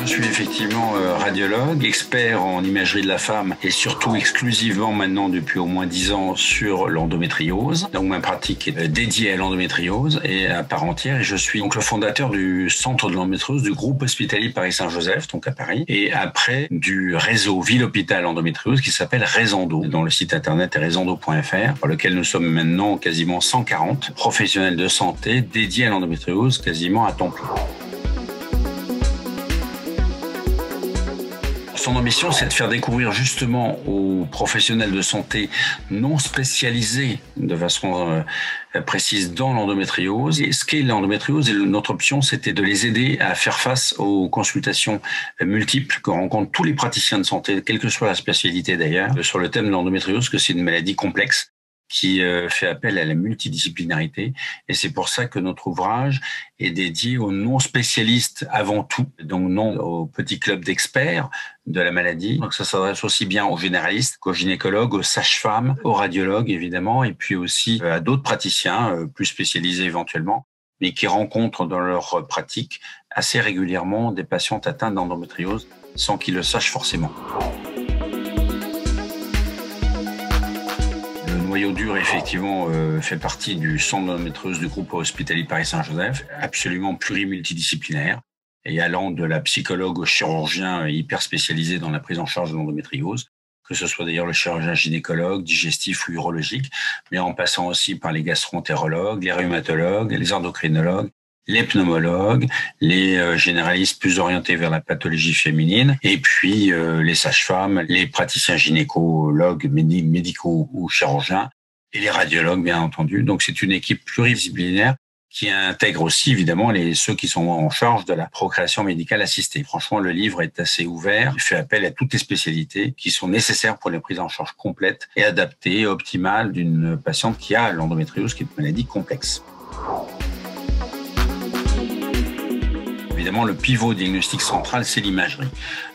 suis effectivement radiologue, expert en imagerie de la femme et surtout exclusivement maintenant depuis au moins 10 ans sur l'endométriose. Donc ma pratique est dédiée à l'endométriose et à part entière. Et je suis donc le fondateur du centre de l'endométriose du groupe hospitalier Paris-Saint-Joseph, donc à Paris, et après du réseau Ville-Hôpital Endométriose qui s'appelle Raisando, dont le site internet est raisando.fr, par lequel nous sommes maintenant quasiment 140 professionnels de santé dédiés à l'endométriose quasiment à temps plein. Son ambition, c'est de faire découvrir justement aux professionnels de santé non spécialisés de façon précise dans l'endométriose. Et ce qu'est l'endométriose, et notre option, c'était de les aider à faire face aux consultations multiples que rencontrent tous les praticiens de santé, quelle que soit la spécialité d'ailleurs, sur le thème de l'endométriose, que c'est une maladie complexe qui fait appel à la multidisciplinarité. Et c'est pour ça que notre ouvrage est dédié aux non-spécialistes avant tout, donc non aux petits clubs d'experts de la maladie. Donc ça s'adresse aussi bien aux généralistes qu'aux gynécologues, aux sages-femmes, aux radiologues évidemment, et puis aussi à d'autres praticiens plus spécialisés éventuellement, mais qui rencontrent dans leur pratique assez régulièrement des patientes atteintes d'endométriose sans qu'ils le sachent forcément. Le noyau dur, effectivement, fait partie du centre d'endométriose du groupe hospitalier Paris-Saint-Joseph, absolument plurimultidisciplinaire, et allant de la psychologue au chirurgien hyper spécialisé dans la prise en charge de l'endométriose, que ce soit d'ailleurs le chirurgien gynécologue, digestif ou urologique, mais en passant aussi par les gastroentérologues, les rhumatologues, les endocrinologues, les pneumologues, les généralistes plus orientés vers la pathologie féminine, et puis les sages-femmes, les praticiens gynécologues, médicaux ou chirurgiens, et les radiologues, bien entendu. Donc c'est une équipe pluridisciplinaire qui intègre aussi évidemment ceux qui sont en charge de la procréation médicale assistée. Franchement, le livre est assez ouvert. Il fait appel à toutes les spécialités qui sont nécessaires pour les prises en charge complètes et adaptées, optimales d'une patiente qui a l'endométriose, qui est une maladie complexe. Évidemment, le pivot diagnostic central, c'est l'imagerie.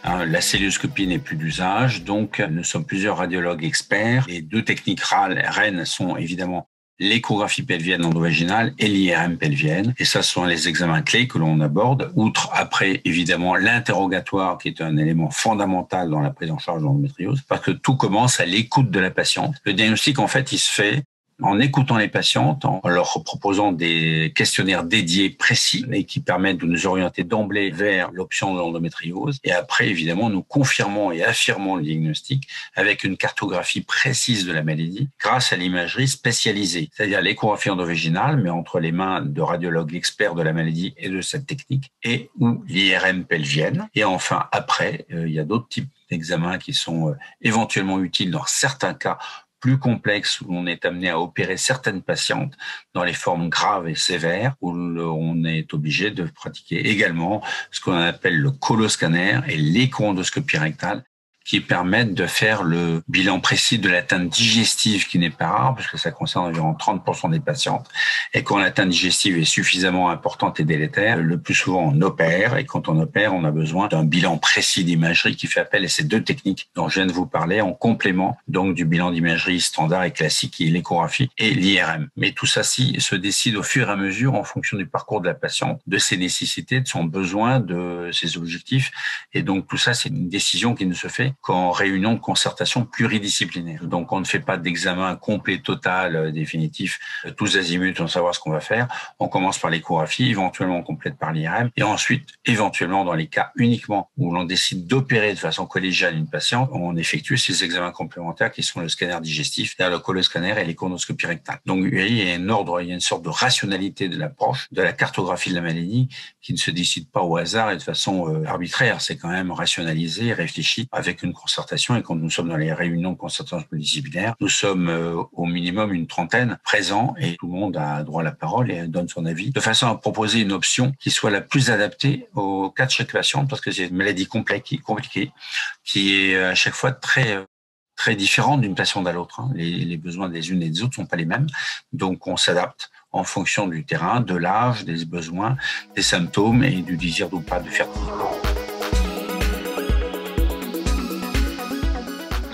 La célioscopie n'est plus d'usage, donc nous sommes plusieurs radiologues experts. Les deux techniques reines sont évidemment l'échographie pelvienne endovaginale et l'IRM pelvienne. Et ça, ce sont les examens clés que l'on aborde, outre après, évidemment, l'interrogatoire, qui est un élément fondamental dans la prise en charge de l'endométriose, parce que tout commence à l'écoute de la patiente. Le diagnostic, en fait, il se fait en écoutant les patientes, en leur proposant des questionnaires dédiés précis et qui permettent de nous orienter d'emblée vers l'option de l'endométriose. Et après, évidemment, nous confirmons et affirmons le diagnostic avec une cartographie précise de la maladie grâce à l'imagerie spécialisée, c'est-à-dire l'échographie endovaginale, mais entre les mains de radiologues experts de la maladie et de cette technique, et ou l'IRM pelvienne. Et enfin, après, il y a d'autres types d'examens qui sont éventuellement utiles dans certains cas plus complexe, où on est amené à opérer certaines patientes dans les formes graves et sévères, où on est obligé de pratiquer également ce qu'on appelle le coloscanner et l'écho-endoscopie rectale, qui permettent de faire le bilan précis de l'atteinte digestive, qui n'est pas rare, parce que ça concerne environ 30% des patientes. Et quand l'atteinte digestive est suffisamment importante et délétère, le plus souvent on opère, et quand on opère, on a besoin d'un bilan précis d'imagerie qui fait appel à ces deux techniques dont je viens de vous parler, en complément donc du bilan d'imagerie standard et classique, qui est l'échographie et l'IRM. Mais tout ça se décide au fur et à mesure en fonction du parcours de la patiente, de ses nécessités, de son besoin, de ses objectifs. Et donc tout ça, c'est une décision qui ne se fait qu'en réunion de concertation pluridisciplinaire. Donc on ne fait pas d'examen complet, total, définitif, tous azimuts, sans savoir ce qu'on va faire. On commence par l'échographie, éventuellement on complète par l'IRM, et ensuite, éventuellement, dans les cas uniquement où l'on décide d'opérer de façon collégiale une patiente, on effectue ces examens complémentaires qui sont le scanner digestif, le coloscanner et l'échonoscopie rectale. Donc il y a un ordre, il y a une sorte de rationalité de l'approche, de la cartographie de la maladie, qui ne se décide pas au hasard et de façon arbitraire. C'est quand même rationalisé, réfléchi, avec une concertation. Et quand nous sommes dans les réunions de concertation pluridisciplinaire, nous sommes au minimum une trentaine présents et tout le monde a droit à la parole et donne son avis, de façon à proposer une option qui soit la plus adaptée au cas de chaque patient, parce que c'est une maladie compliquée, qui est à chaque fois très différente d'une patiente à l'autre. Les besoins des unes et des autres sont pas les mêmes, donc on s'adapte en fonction du terrain, de l'âge, des besoins, des symptômes et du désir ou pas de fertilité.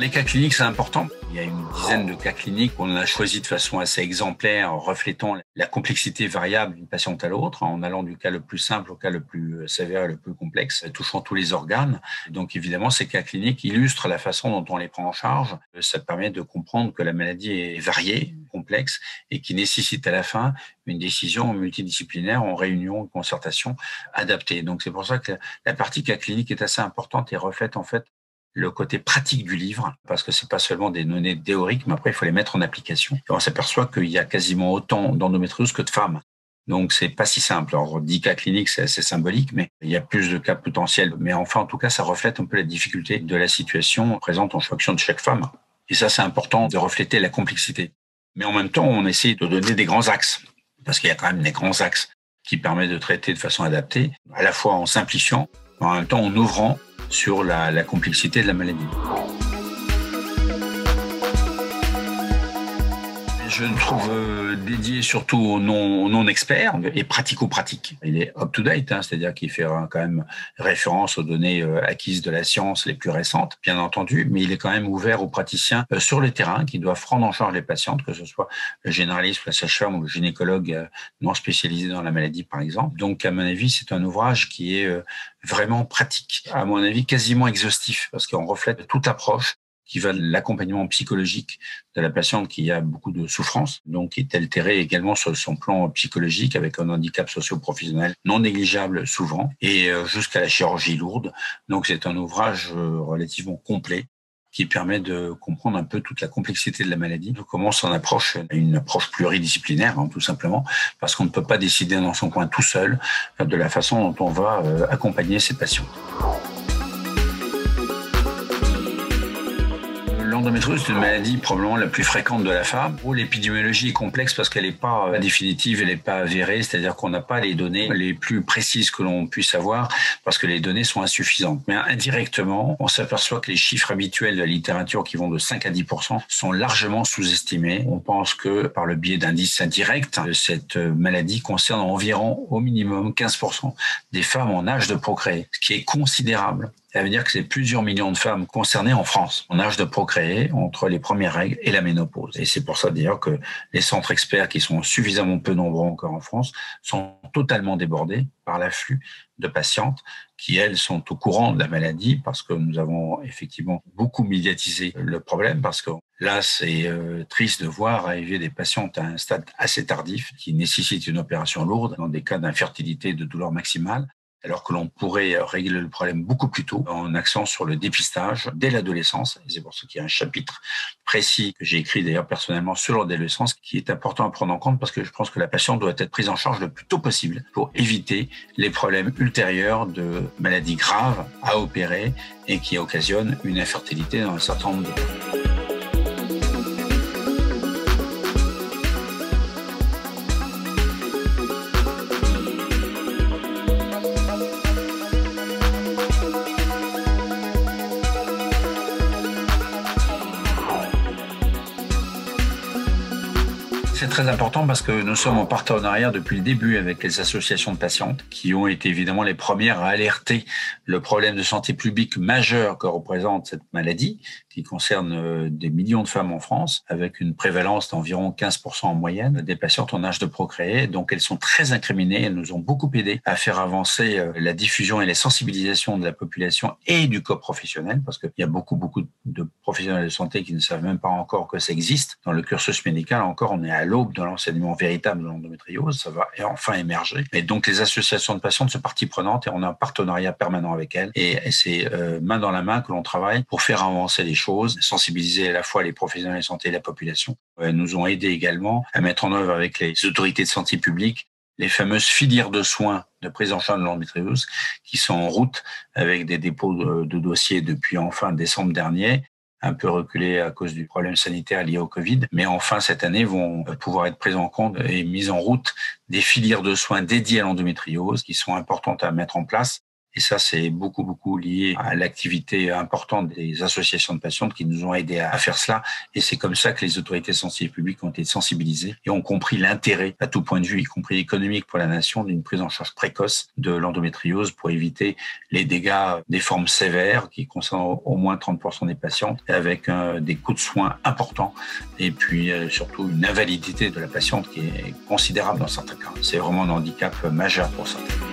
Les cas cliniques, c'est important. Il y a une dizaine de cas cliniques qu'on a choisi de façon assez exemplaire, reflétant la complexité variable d'une patiente à l'autre, en allant du cas le plus simple au cas le plus sévère et le plus complexe, touchant tous les organes. Donc évidemment, ces cas cliniques illustrent la façon dont on les prend en charge. Ça permet de comprendre que la maladie est variée, complexe, et qui nécessite à la fin une décision multidisciplinaire en réunion, en concertation adaptée. Donc c'est pour ça que la partie cas clinique est assez importante et reflète en fait le côté pratique du livre, parce que c'est pas seulement des données théoriques, mais après il faut les mettre en application. Et on s'aperçoit qu'il y a quasiment autant d'endométriose que de femmes. Donc c'est pas si simple. Alors 10 cas cliniques, c'est assez symbolique, mais il y a plus de cas potentiels. Mais enfin, en tout cas, ça reflète un peu la difficulté de la situation présente en fonction de chaque femme. Et ça, c'est important de refléter la complexité. Mais en même temps, on essaie de donner des grands axes, parce qu'il y a quand même des grands axes qui permettent de traiter de façon adaptée, à la fois en simplifiant, mais en même temps en ouvrant sur la complexité de la maladie. Je le trouve dédié surtout aux non-experts et pratico-pratiques. Il est up-to-date, c'est-à-dire qu'il fait quand même référence aux données acquises de la science les plus récentes, bien entendu, mais il est quand même ouvert aux praticiens sur le terrain qui doivent prendre en charge les patientes, que ce soit le généraliste, la sage-femme ou le gynécologue non spécialisé dans la maladie, par exemple. Donc, à mon avis, c'est un ouvrage qui est vraiment pratique, à mon avis quasiment exhaustif, parce qu'on reflète toute approche qui va de l'accompagnement psychologique de la patiente qui a beaucoup de souffrance, donc qui est altérée également sur son plan psychologique avec un handicap socio-professionnel non négligeable souvent, et jusqu'à la chirurgie lourde. Donc c'est un ouvrage relativement complet qui permet de comprendre un peu toute la complexité de la maladie, comment on approche une approche pluridisciplinaire, tout simplement, parce qu'on ne peut pas décider dans son coin tout seul de la façon dont on va accompagner ces patients. L'endométriose est une maladie probablement la plus fréquente de la femme, où l'épidémiologie est complexe parce qu'elle n'est pas définitive, elle n'est pas avérée, c'est-à-dire qu'on n'a pas les données les plus précises que l'on puisse avoir parce que les données sont insuffisantes. Mais indirectement, on s'aperçoit que les chiffres habituels de la littérature qui vont de 5 à 10% sont largement sous-estimés. On pense que par le biais d'indices indirects, cette maladie concerne environ au minimum 15% des femmes en âge de procréer, ce qui est considérable. Ça veut dire que c'est plusieurs millions de femmes concernées en France, en âge de procréer, entre les premières règles et la ménopause. Et c'est pour ça d'ailleurs que les centres experts, qui sont suffisamment peu nombreux encore en France, sont totalement débordés par l'afflux de patientes qui, elles, sont au courant de la maladie parce que nous avons effectivement beaucoup médiatisé le problème, parce que là, c'est triste de voir arriver des patientes à un stade assez tardif qui nécessitent une opération lourde dans des cas d'infertilité, de douleur maximale, alors que l'on pourrait régler le problème beaucoup plus tôt en accent sur le dépistage dès l'adolescence. Et c'est pour ça qu'il y a un chapitre précis que j'ai écrit d'ailleurs personnellement sur l'adolescence qui est important à prendre en compte, parce que je pense que la patiente doit être prise en charge le plus tôt possible pour éviter les problèmes ultérieurs de maladies graves à opérer et qui occasionnent une infertilité dans un certain nombre de cas. C'est très important parce que nous sommes en partenariat depuis le début avec les associations de patientes qui ont été évidemment les premières à alerter le problème de santé publique majeur que représente cette maladie, qui concerne des millions de femmes en France, avec une prévalence d'environ 15% en moyenne des patientes en âge de procréer. Donc elles sont très incriminées, elles nous ont beaucoup aidé à faire avancer la diffusion et la sensibilisation de la population et du corps professionnel, parce qu'il y a beaucoup de professionnels de santé qui ne savent même pas encore que ça existe. Dans le cursus médical, encore, on est à l'aube de l'enseignement véritable de l'endométriose, ça va enfin émerger. Et donc les associations de patientes sont partie prenante et on a un partenariat permanent avec elles. Et c'est main dans la main que l'on travaille pour faire avancer les choses, sensibiliser à la fois les professionnels de santé et la population. Elles nous ont aidé également à mettre en œuvre avec les autorités de santé publique les fameuses filières de soins de prise en charge de l'endométriose qui sont en route avec des dépôts de dossiers depuis enfin décembre dernier, un peu reculés à cause du problème sanitaire lié au Covid, mais enfin cette année vont pouvoir être prises en compte et mises en route des filières de soins dédiées à l'endométriose qui sont importantes à mettre en place Et ça, c'est beaucoup lié à l'activité importante des associations de patientes qui nous ont aidés à faire cela. Et c'est comme ça que les autorités de santé publique ont été sensibilisées et ont compris l'intérêt, à tout point de vue, y compris économique pour la nation, d'une prise en charge précoce de l'endométriose pour éviter les dégâts des formes sévères qui concernent au moins 30% des patients, avec des coûts de soins importants et puis surtout une invalidité de la patiente qui est considérable dans certains cas. C'est vraiment un handicap majeur pour certains.